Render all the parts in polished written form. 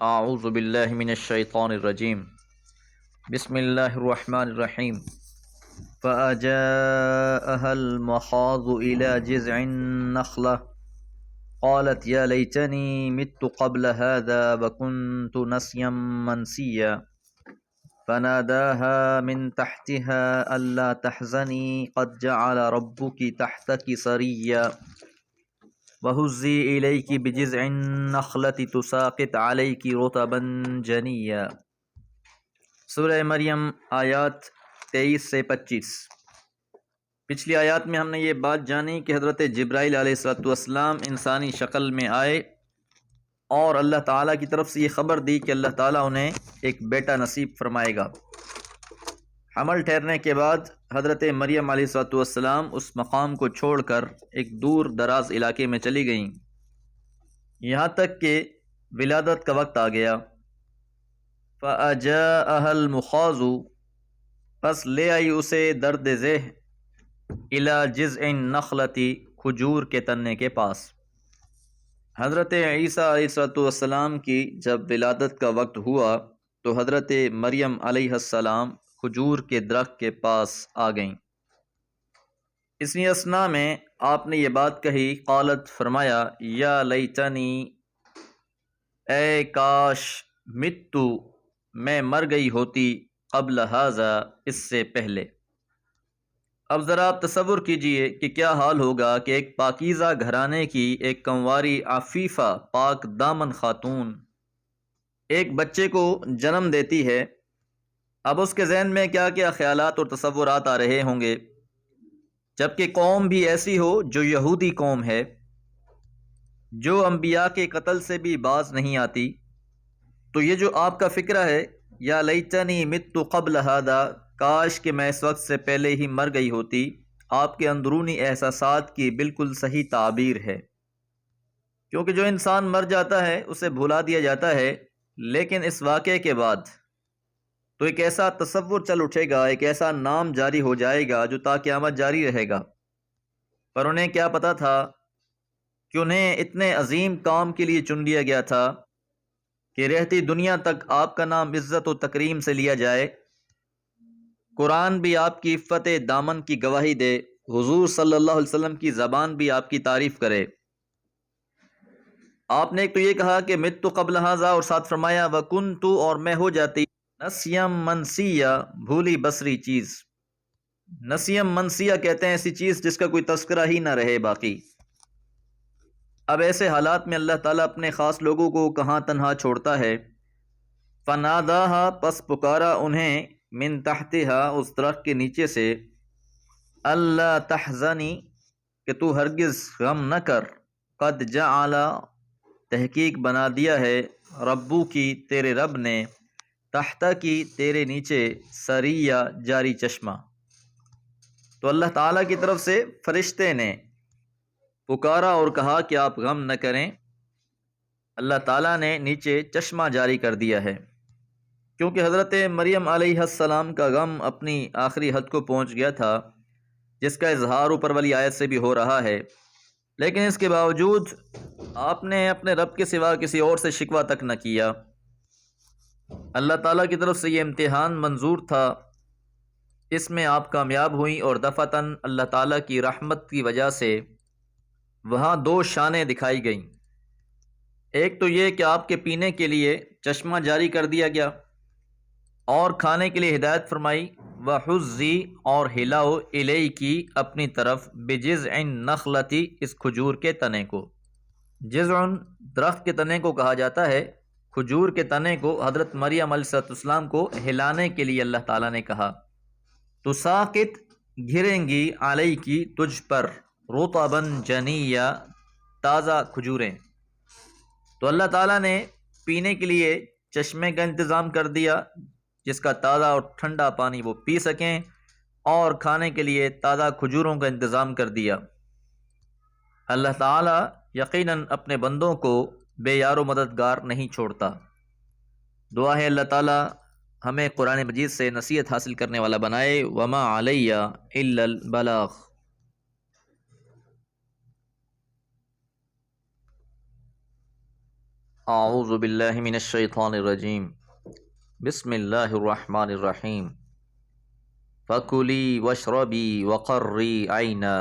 اعوذ باللہ من الشیطان الرجیم بسم اللہ الرحمن الرحیم فأجاءها المخاض إلى جذع النخلة قالت يا ليتني مت قبل هذا وكنت نسيا منسيا فناداها من تحتها ألا تحزني قد جعل ربك تحتك سريا وهزي إليك بجذع النخلة تساقط عليك رطبا جنيا۔ سورہ مریم آیات 23 سے 25۔ پچھلی آیات میں ہم نے یہ بات جانی کہ حضرت جبرائیل علیہ السلام انسانی شکل میں آئے اور اللہ تعالیٰ کی طرف سے یہ خبر دی کہ اللہ تعالیٰ انہیں ایک بیٹا نصیب فرمائے گا۔ حمل ٹھہرنے کے بعد حضرت مریم علیہ السلام اس مقام کو چھوڑ کر ایک دور دراز علاقے میں چلی گئیں، یہاں تک کہ ولادت کا وقت آ گیا۔ فَأَجَاءَهَا الْمُخَاضُ، پس لے آئی اسے درد ذہ، إِلَى جِذْعِ النَّخْلَةِ، کھجور کے تنے کے پاس۔ حضرت عیسیٰ علیہ السلام کی جب ولادت کا وقت ہوا تو حضرت مریم علیہ السلام کھجور کے درخت کے پاس آ گئیں۔ اسی اثنا میں آپ نے یہ بات کہی، قالت فرمایا، یا لیتنی، اے کاش، متو، میں مر گئی ہوتی، قبل ھذا، اس سے پہلے۔ اب ذرا آپ تصور کیجئے کہ کیا حال ہوگا کہ ایک پاکیزہ گھرانے کی ایک کنواری عفیفہ پاک دامن خاتون ایک بچے کو جنم دیتی ہے۔ اب اس کے ذہن میں کیا کیا خیالات اور تصورات آ رہے ہوں گے، جبکہ قوم بھی ایسی ہو جو یہودی قوم ہے، جو انبیاء کے قتل سے بھی باز نہیں آتی۔ تو یہ جو آپ کا فکرہ ہے، یا لیتنی مت قبل ھذا، کاش کہ میں اس وقت سے پہلے ہی مر گئی ہوتی، آپ کے اندرونی احساسات کی بالکل صحیح تعبیر ہے۔ کیونکہ جو انسان مر جاتا ہے اسے بھلا دیا جاتا ہے، لیکن اس واقعے کے بعد تو ایک ایسا تصور چل اٹھے گا، ایک ایسا نام جاری ہو جائے گا جو تا قیامت جاری رہے گا۔ پر انہیں کیا پتا تھا کہ انہیں اتنے عظیم کام کے لیے چن لیا گیا تھا کہ رہتی دنیا تک آپ کا نام عزت و تکریم سے لیا جائے، قرآن بھی آپ کی عفت دامن کی گواہی دے، حضور صلی اللہ علیہ وسلم کی زبان بھی آپ کی تعریف کرے۔ آپ نے ایک تو یہ کہا کہ مت قبل ھذا، اور ساتھ فرمایا وکنت، اور میں ہو جاتی، نسیم منسیہ، بھولی بسری چیز۔ نسیم منسیہ کہتے ہیں ایسی چیز جس کا کوئی تذکرہ ہی نہ رہے باقی۔ اب ایسے حالات میں اللہ تعالیٰ اپنے خاص لوگوں کو کہاں تنہا چھوڑتا ہے۔ فناداہا، پس پکارا انہیں، من تحتہا، اس درخت کے نیچے سے، اللہ تحزنی، کہ تو ہرگز غم نہ کر، قد جعل، تحقیق بنا دیا ہے، ربو کی، تیرے رب نے، تحت کی، تیرے نیچے، سریہ، جاری چشمہ۔ تو اللہ تعالیٰ کی طرف سے فرشتے نے پکارا اور کہا کہ آپ غم نہ کریں، اللہ تعالیٰ نے نیچے چشمہ جاری کر دیا ہے، کیونکہ حضرت مریم علیہ السلام کا غم اپنی آخری حد کو پہنچ گیا تھا، جس کا اظہار اوپر والی آیت سے بھی ہو رہا ہے۔ لیکن اس کے باوجود آپ نے اپنے رب کے سوا کسی اور سے شکوہ تک نہ کیا۔ اللہ تعالیٰ کی طرف سے یہ امتحان منظور تھا، اس میں آپ کامیاب ہوئیں، اور دفعتاً اللہ تعالیٰ کی رحمت کی وجہ سے وہاں دو شانیں دکھائی گئیں۔ ایک تو یہ کہ آپ کے پینے کے لیے چشمہ جاری کر دیا گیا، اور کھانے کے لیے ہدایت فرمائی، وَحُزِّی، اور ہلاؤ، الیکی، اپنی طرف، بجذع النخلۃ، اس کھجور کے تنے کو۔ جذع درخت کے تنے کو کہا جاتا ہے، کھجور کے تنے کو حضرت مریم علیہ السلام کو ہلانے کے لیے اللہ تعالیٰ نے کہا۔ تو ساقط، گریں گی، علیکی، تجھ پر، رطباً جنیہ، تازہ کھجوریں۔ تو اللہ تعالیٰ نے پینے کے لیے چشمے کا انتظام کر دیا، جس کا تازہ اور ٹھنڈا پانی وہ پی سکیں، اور کھانے کے لیے تازہ کھجوروں کا انتظام کر دیا۔ اللہ تعالیٰ یقیناً اپنے بندوں کو بے یار و مددگار نہیں چھوڑتا۔ دعا ہے اللہ تعالیٰ ہمیں قرآن مجید سے نصیحت حاصل کرنے والا بنائے۔ وما علیہ الا البلاغ۔ اعوذ باللہ من الشیطان الرجیم بسم اللہ الرحمن الرحیم فَكُلِي وَاشْرَبِي وَقَرِّي عَيْنًا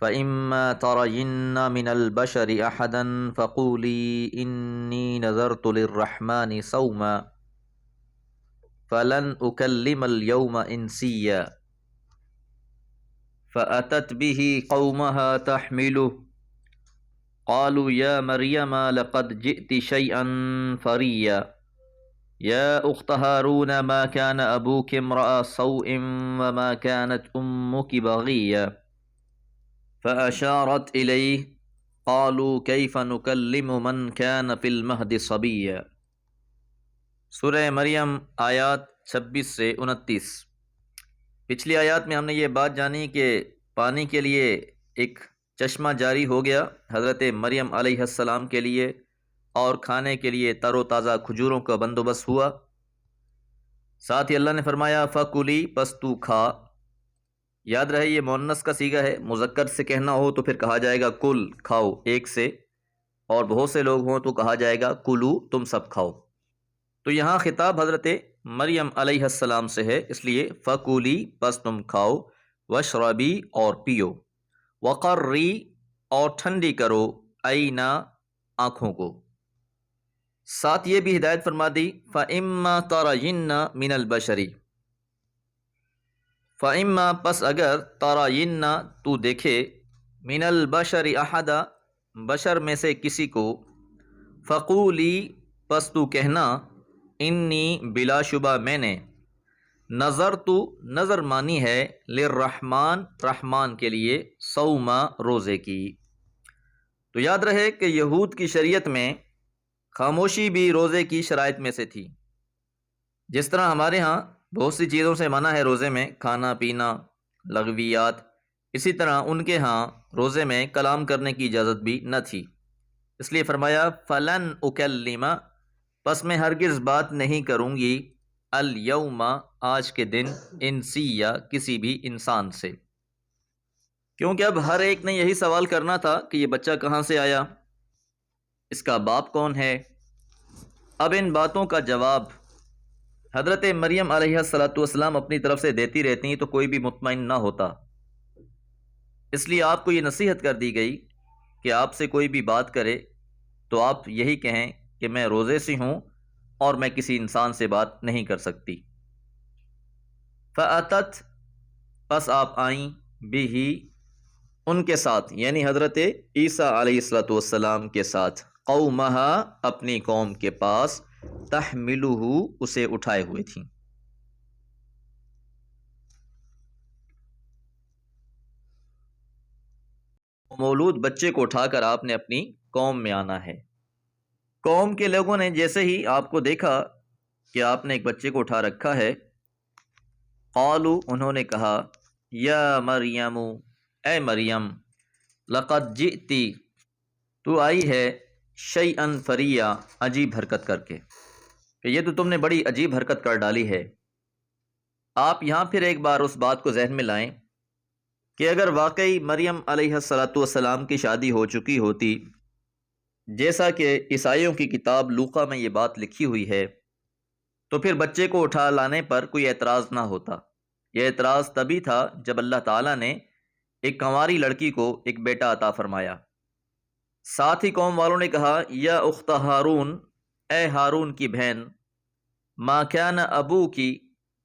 فَإِمَّا تَرَيِنَّ مِنَ الْبَشَرِ أَحَدًا فَقُولِي إِنِّي نَذَرْتُ لِلرَّحْمَنِ صَوْمًا فَلَنْ أُكَلِّمَ الْيَوْمَ إِنْسِيًّا فَأَتَتْ بِهِ قَوْمَهَا تَحْمِلُهُ قالوا يا مريم لقد جئت شيئا فريا يا أخت هارون ما كان أبوك امرأ سوء وما كانت أمك بغيا فأشارت إليه قالوا كيف نكلم من كان في المهد صبيا۔ سورہ مریم آیات 26 سے 29۔ پچھلی آیات میں ہم نے یہ بات جانی کہ پانی کے لیے ایک چشمہ جاری ہو گیا حضرت مریم علیہ السلام کے لیے، اور کھانے کے لیے تر و تازہ کھجوروں کا بندوبست ہوا۔ ساتھ ہی اللہ نے فرمایا فَكُلِي پس تو کھا۔ یاد رہے یہ مؤنث کا صیغہ ہے، مذکر سے کہنا ہو تو پھر کہا جائے گا کل، کھاؤ ایک سے، اور بہت سے لوگ ہوں تو کہا جائے گا کلو، تم سب کھاؤ۔ تو یہاں خطاب حضرت مریم علیہ السلام سے ہے، اس لیے فَكُلِي پس تم کھاؤ، وَاشْرَبِي اور پیو، وَقَرِّي اور ٹھنڈی کرو، عینا آنکھوں کو۔ ساتھ یہ بھی ہدایت فرما دی فَإِمَّا تَرَيِنَّ مِنَ الْبَشَرِ، فَإِمَّا پس اگر تَرَيِنَّ تو دیکھے، مِنَ الْبَشَرِ أَحَدًا بشر میں سے کسی کو، فَقُولِي پس تو کہنا، انی بلا شبہ میں نے، نظر تو نظر مانی ہے، للرحمن رحمان کے لیے، صوما روزے کی۔ تو یاد رہے کہ یہود کی شریعت میں خاموشی بھی روزے کی شرائط میں سے تھی۔ جس طرح ہمارے ہاں بہت سی چیزوں سے منع ہے روزے میں، کھانا پینا، لغویات، اسی طرح ان کے ہاں روزے میں کلام کرنے کی اجازت بھی نہ تھی۔ اس لیے فرمایا فَلَنْ أُكَلِّمَ پس میں ہرگز بات نہیں کروں گی، اليوم آج کے دن، انسیہ کسی بھی انسان سے۔ کیونکہ اب ہر ایک نے یہی سوال کرنا تھا کہ یہ بچہ کہاں سے آیا، اس کا باپ کون ہے۔ اب ان باتوں کا جواب حضرت مریم علیہ السلام اپنی طرف سے دیتی رہتی تو کوئی بھی مطمئن نہ ہوتا۔ اس لیے آپ کو یہ نصیحت کر دی گئی کہ آپ سے کوئی بھی بات کرے تو آپ یہی کہیں کہ میں روزے سے ہوں اور میں کسی انسان سے بات نہیں کر سکتی۔ فَأَتَتْ پس آپ آئیں، بھی ان کے ساتھ، یعنی حضرت عیسیٰ علیہ السلام کے ساتھ، قومہا اپنی قوم کے پاس، تحملہ اسے اٹھائے ہوئے تھیں۔ مولود بچے کو اٹھا کر آپ نے اپنی قوم میں آنا ہے۔ قوم کے لوگوں نے جیسے ہی آپ کو دیکھا کہ آپ نے ایک بچے کو اٹھا رکھا ہے، قالو انہوں نے کہا، یا مریم اے مریم، لقد جئتی تو آئی ہے، شیئن فریا عجیب حرکت کر کے، کہ یہ تو تم نے بڑی عجیب حرکت کر ڈالی ہے۔ آپ یہاں پھر ایک بار اس بات کو ذہن میں لائیں کہ اگر واقعی مریم علیہ السلام کی شادی ہو چکی ہوتی، جیسا کہ عیسائیوں کی کتاب لوقا میں یہ بات لکھی ہوئی ہے، تو پھر بچے کو اٹھا لانے پر کوئی اعتراض نہ ہوتا۔ یہ اعتراض تبھی تھا جب اللہ تعالیٰ نے ایک کنواری لڑکی کو ایک بیٹا عطا فرمایا۔ ساتھ ہی قوم والوں نے کہا، یا اخت ہارون اے ہارون کی بہن، ما کان ابو کی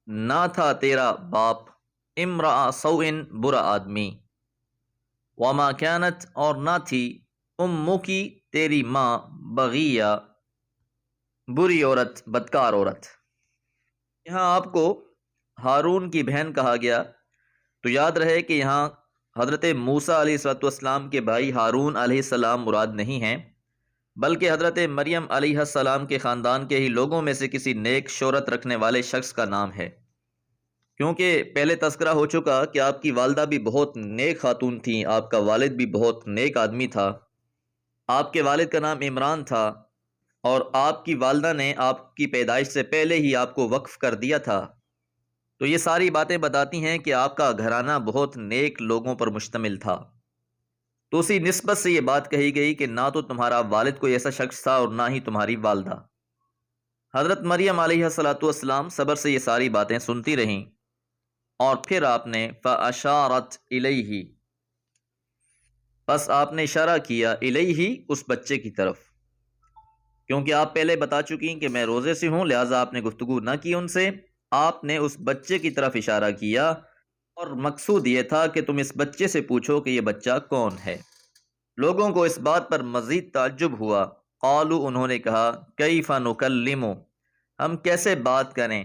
نہ تھا تیرا باپ، امرأ سوء برا آدمی، وما کانت اور نہ تھی، امو کی تیری ماں، بغیہ بری عورت، بدکار عورت۔ یہاں آپ کو ہارون کی بہن کہا گیا، تو یاد رہے کہ یہاں حضرت موسیٰ علیہ السلام کے بھائی ہارون علیہ السلام مراد نہیں ہیں، بلکہ حضرت مریم علیہ السلام کے خاندان کے ہی لوگوں میں سے کسی نیک شہرت رکھنے والے شخص کا نام ہے۔ کیونکہ پہلے تذکرہ ہو چکا کہ آپ کی والدہ بھی بہت نیک خاتون تھیں، آپ کا والد بھی بہت نیک آدمی تھا۔ آپ کے والد کا نام عمران تھا، اور آپ کی والدہ نے آپ کی پیدائش سے پہلے ہی آپ کو وقف کر دیا تھا۔ تو یہ ساری باتیں بتاتی ہیں کہ آپ کا گھرانہ بہت نیک لوگوں پر مشتمل تھا۔ تو اسی نسبت سے یہ بات کہی گئی کہ نہ تو تمہارا والد کوئی ایسا شخص تھا اور نہ ہی تمہاری والدہ۔ حضرت مریم علیہ الصلاۃ والسلام صبر سے یہ ساری باتیں سنتی رہیں، اور پھر آپ نے فَأَشَارَتْ إِلَيْهِ، بس آپ نے اشارہ کیا الیہ، اس بچے کی طرف، کیونکہ آپ پہلے بتا چکی کہ میں روزے سے ہوں، لہٰذا آپ نے گفتگو نہ کی ان سے، آپ نے اس بچے کی طرف اشارہ کیا، اور مقصود یہ تھا کہ تم اس بچے سے پوچھو کہ یہ بچہ کون ہے۔ لوگوں کو اس بات پر مزید تعجب ہوا، قالوا، انہوں نے کہا، کیف نکلم، ہم کیسے بات کریں،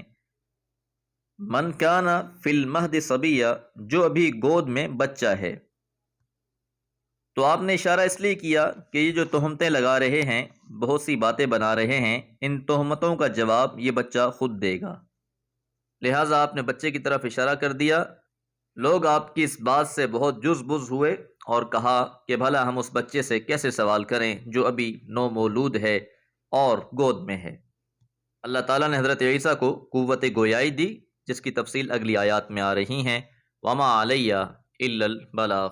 من کان فی المہد صبیہ، جو ابھی گود میں بچہ ہے۔ تو آپ نے اشارہ اس لیے کیا کہ یہ جو تہمتیں لگا رہے ہیں، بہت سی باتیں بنا رہے ہیں، ان تہمتوں کا جواب یہ بچہ خود دے گا، لہٰذا آپ نے بچے کی طرف اشارہ کر دیا۔ لوگ آپ کی اس بات سے بہت جز بز ہوئے اور کہا کہ بھلا ہم اس بچے سے کیسے سوال کریں جو ابھی نو مولود ہے اور گود میں ہے۔ اللہ تعالیٰ نے حضرت عیسیٰ کو قوت گویائی دی، جس کی تفصیل اگلی آیات میں آ رہی ہیں۔ وما علیہ الا البلاغ۔